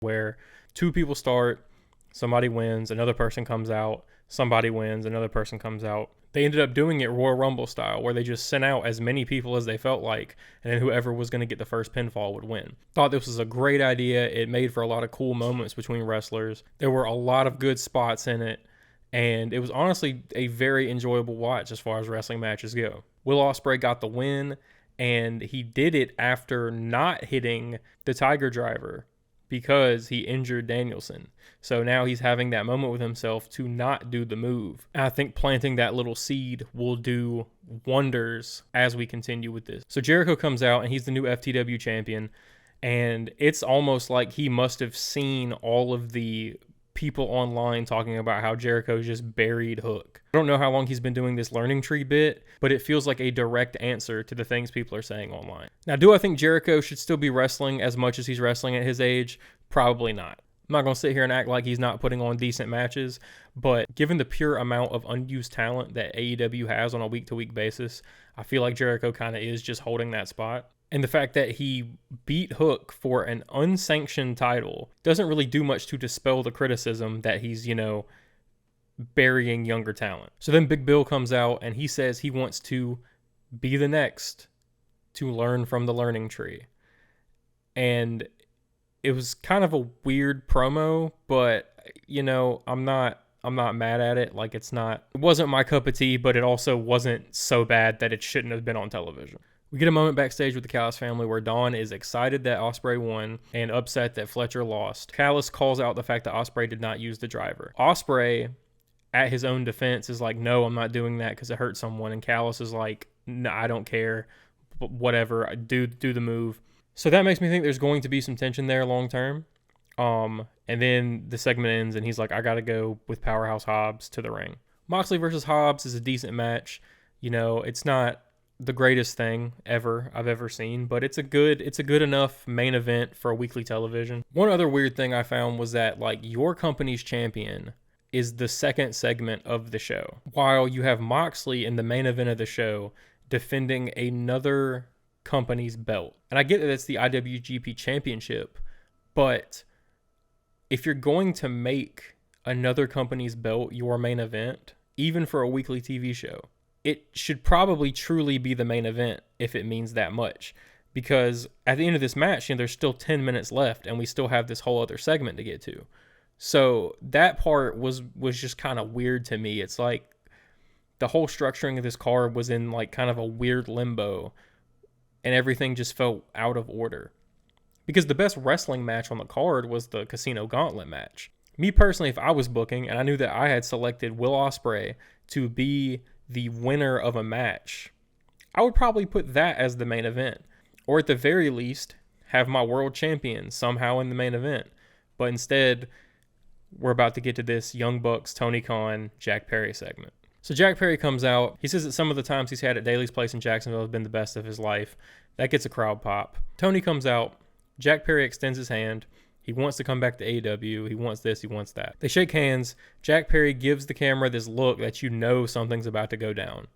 where two people start, somebody wins, another person comes out, somebody wins, another person comes out. They ended up doing it Royal Rumble style, where they just sent out as many people as they felt like, and then whoever was going to get the first pinfall would win. Thought this was a great idea. It made for a lot of cool moments between wrestlers. There were a lot of good spots in it, and it was honestly a very enjoyable watch as far as wrestling matches go. Will Ospreay got the win, and he did it after not hitting the Tiger Driver because he injured Danielson. So now he's having that moment with himself to not do the move. And I think planting that little seed will do wonders as we continue with this. So Jericho comes out, and he's the new FTW champion. And it's almost like he must have seen all of the people online talking about how Jericho just buried Hook. I don't know how long he's been doing this learning tree bit, but it feels like a direct answer to the things people are saying online. Now, do I think Jericho should still be wrestling as much as he's wrestling at his age? Probably not. I'm not going to sit here and act like he's not putting on decent matches, but given the pure amount of unused talent that AEW has on a week-to-week basis, I feel like Jericho kind of is just holding that spot. And the fact that he beat Hook for an unsanctioned title doesn't really do much to dispel the criticism that he's, burying younger talent. So then Big Bill comes out, and he says he wants to be the next to learn from the learning tree. And it was kind of a weird promo, but, I'm not mad at it. Like, it wasn't my cup of tea, but it also wasn't so bad that it shouldn't have been on television. We get a moment backstage with the Callis family where Dawn is excited that Ospreay won and upset that Fletcher lost. Callis calls out the fact that Ospreay did not use the driver. Ospreay, at his own defense, is like, no, I'm not doing that because it hurt someone. And Callis is like, no, I don't care. Whatever, do the move. So that makes me think there's going to be some tension there long term. And then the segment ends, and he's like, I got to go with Powerhouse Hobbs to the ring. Moxley versus Hobbs is a decent match. It's not the greatest thing I've ever seen, but it's a good enough main event for a weekly television. One other weird thing I found was that your company's champion is the second segment of the show, while you have Moxley in the main event of the show defending another company's belt. And I get that it's the IWGP Championship, but if you're going to make another company's belt your main event, even for a weekly TV show, it should probably truly be the main event if it means that much. Because at the end of this match, there's still 10 minutes left, and we still have this whole other segment to get to. So that part was just kind of weird to me. It's like the whole structuring of this card was in kind of a weird limbo, and everything just felt out of order. Because the best wrestling match on the card was the Casino Gauntlet match. Me personally, if I was booking and I knew that I had selected Will Ospreay to be the winner of a match, I would probably put that as the main event. Or at the very least, have my world champion somehow in the main event. But instead, we're about to get to this Young Bucks, Tony Khan, Jack Perry segment. So Jack Perry comes out. He says that some of the times he's had at Daly's place in Jacksonville have been the best of his life. That gets a crowd pop. Tony comes out. Jack Perry extends his hand. He wants to come back to AEW. He wants this. He wants that. They shake hands. Jack Perry gives the camera this look that something's about to go down.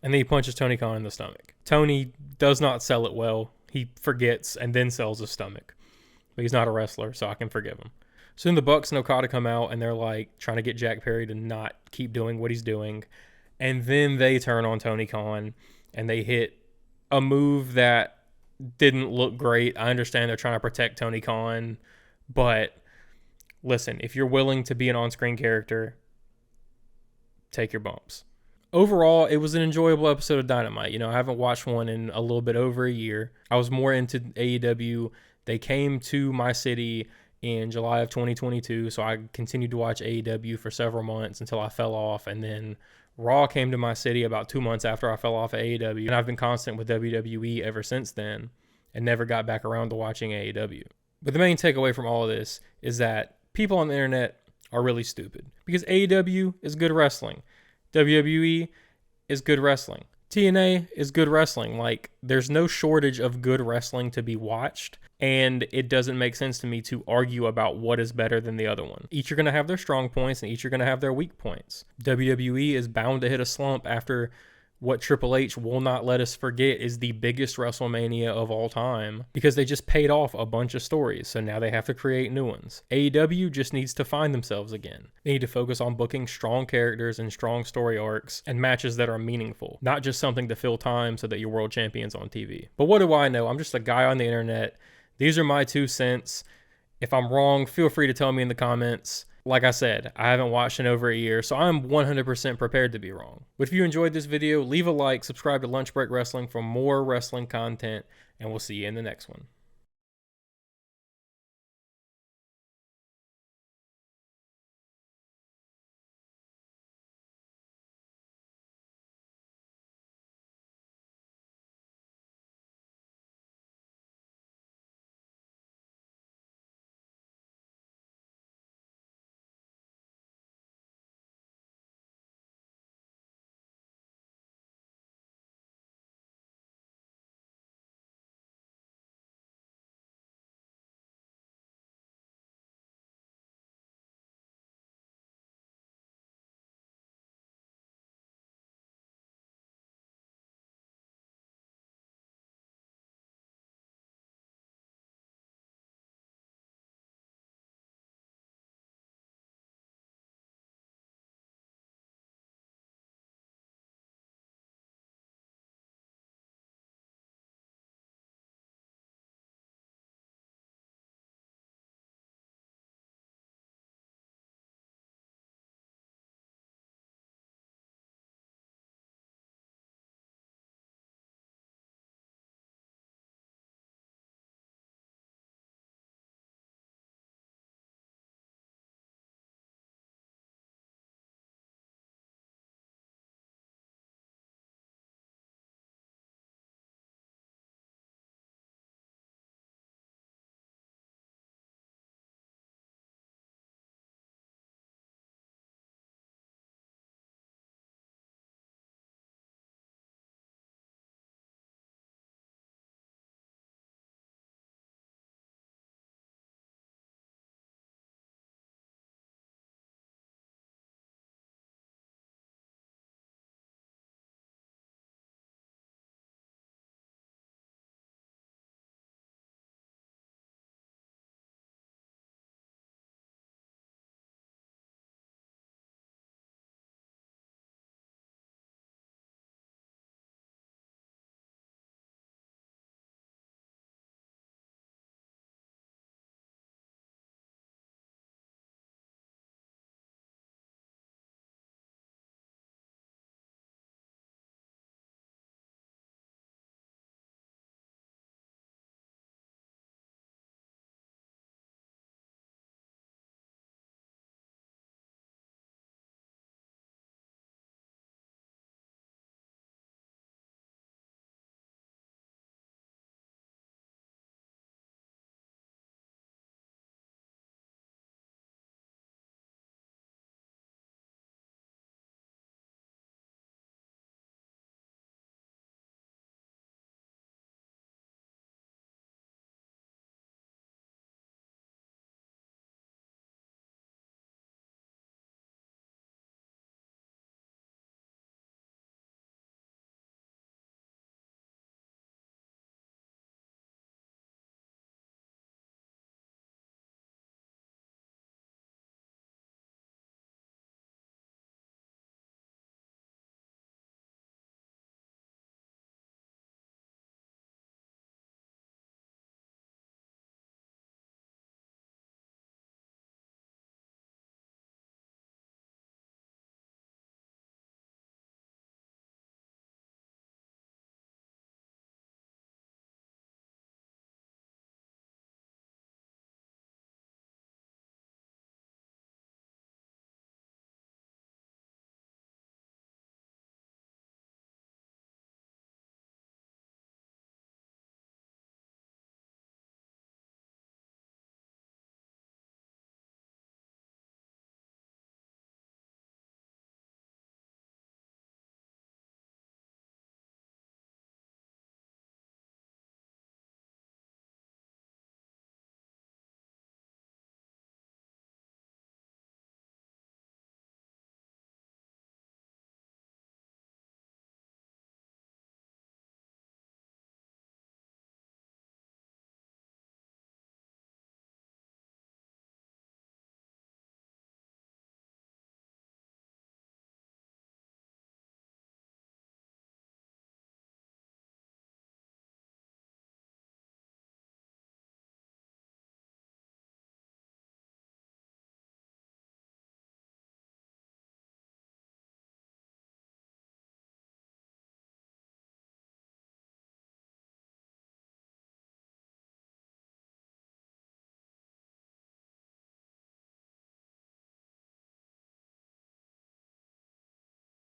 And then he punches Tony Khan in the stomach. Tony does not sell it well. He forgets and then sells his stomach. But he's not a wrestler, so I can forgive him. So then the Bucks and Okada come out, and they're trying to get Jack Perry to not keep doing what he's doing. And then they turn on Tony Khan, and they hit a move that didn't look great. I understand they're trying to protect Tony Khan, but listen, if you're willing to be an on-screen character, take your bumps. Overall, it was an enjoyable episode of Dynamite. I haven't watched one in a little bit over a year. I was more into AEW. They came to my city in July of 2022, so I continued to watch AEW for several months until I fell off, and then Raw came to my city about 2 months after I fell off of AEW, and I've been constant with WWE ever since then and never got back around to watching AEW. But the main takeaway from all of this is that people on the internet are really stupid, because AEW is good wrestling. WWE is good wrestling. TNA is good wrestling. There's no shortage of good wrestling to be watched, and it doesn't make sense to me to argue about what is better than the other one. Each are going to have their strong points, and each are going to have their weak points. WWE is bound to hit a slump after what Triple H will not let us forget is the biggest WrestleMania of all time, because they just paid off a bunch of stories, so now they have to create new ones. AEW just needs to find themselves again. They need to focus on booking strong characters and strong story arcs and matches that are meaningful, not just something to fill time so that you're world champions on TV. But what do I know? I'm just a guy on the internet. These are my 2 cents. If I'm wrong, feel free to tell me in the comments. Like I said, I haven't watched in over a year, so I'm 100% prepared to be wrong. But if you enjoyed this video, leave a like, subscribe to Lunch Break Wrestling for more wrestling content, and we'll see you in the next one.